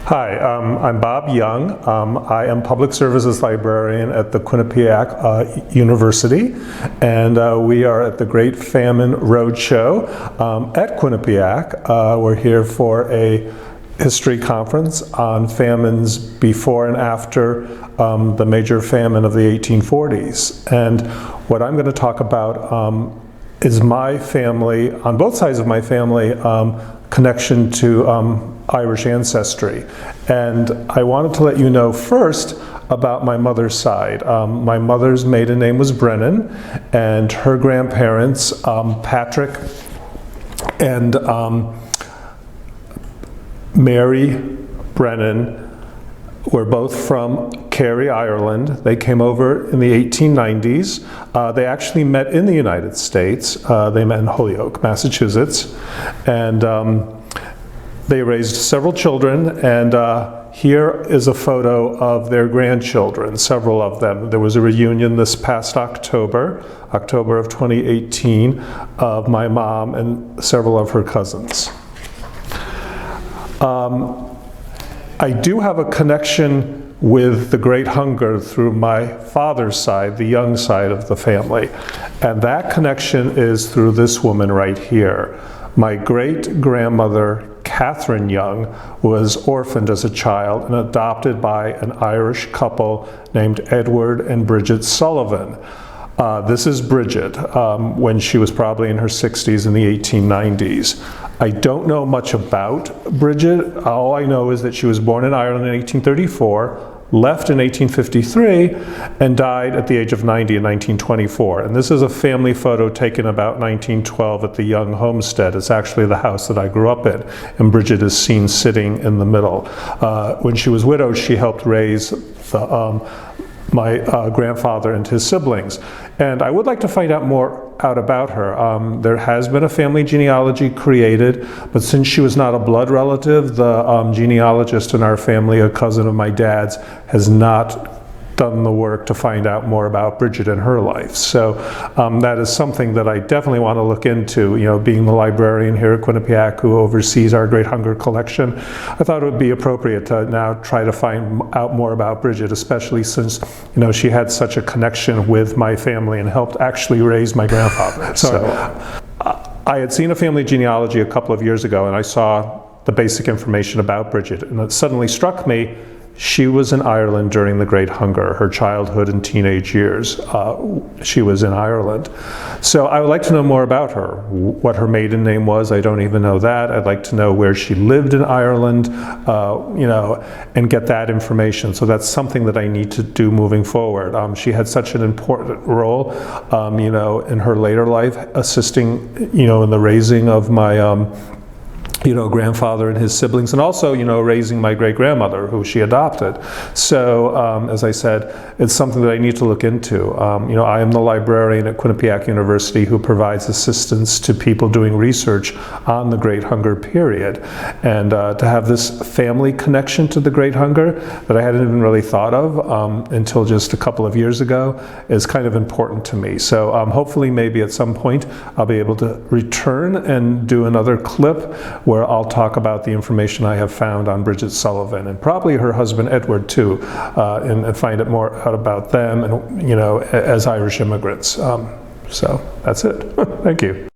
Hi, I'm Bob Young. I am Public Services Librarian at the Quinnipiac University, and we are at the Great Famine Roadshow at Quinnipiac. We're here for a history conference on famines before and after the major famine of the 1840s. And what I'm going to talk about is my family, on both sides of my family, connection to Irish ancestry. And I wanted to let you know first about my mother's side. My mother's maiden name was Brennan, and her grandparents, Patrick and Mary Brennan, were both from Kerry, Ireland. They came over in the 1890s. They actually met in the United States. They met in Holyoke, Massachusetts. And they raised several children, and here is a photo of their grandchildren, several of them. There was a reunion this past October of 2018, of my mom and several of her cousins. I do have a connection with the Great Hunger through my father's side, the Young side of the family. And that connection is through this woman right here. My great-grandmother, Catherine Young, was orphaned as a child and adopted by an Irish couple named Edward and Bridget Sullivan. This is Bridget, when she was probably in her 60s in the 1890s. I don't know much about Bridget. All I know is that she was born in Ireland in 1834, left in 1853, and died at the age of 90 in 1924. And this is a family photo taken about 1912 at the Young homestead. It's actually the house that I grew up in, and Bridget is seen sitting in the middle. When she was widowed, she helped raise my grandfather and his siblings. And I would like to find out more about her. There has been a family genealogy created, but since she was not a blood relative, the genealogist in our family, a cousin of my dad's, has not done the work to find out more about Bridget and her life. So that is something that I definitely want to look into. You know, being the librarian here at Quinnipiac who oversees our Great Hunger collection, I thought it would be appropriate to now try to find out more about Bridget, especially since, you know, she had such a connection with my family and helped actually raise my grandfather. So I had seen a family genealogy a couple of years ago, and I saw the basic information about Bridget, and it suddenly struck me she was in Ireland during the Great Hunger. Her childhood and teenage years, she was in Ireland. So I would like to know more about her. What her maiden name was, I don't even know that. I'd like to know where she lived in Ireland, you know, and get that information. So that's something that I need to do moving forward. She had such an important role, you know, in her later life, assisting, you know, in the raising of my you know, grandfather and his siblings, and also, you know, raising my great-grandmother, who she adopted. So, as I said, it's something that I need to look into. You know, I am the librarian at Quinnipiac University who provides assistance to people doing research on the Great Hunger period. And to have this family connection to the Great Hunger that I hadn't even really thought of until just a couple of years ago is kind of important to me. So hopefully maybe at some point I'll be able to return and do another clip where I'll talk about the information I have found on Bridget Sullivan, and probably her husband Edward too, and find out more out about them, and, you know, as Irish immigrants. So that's it. Thank you.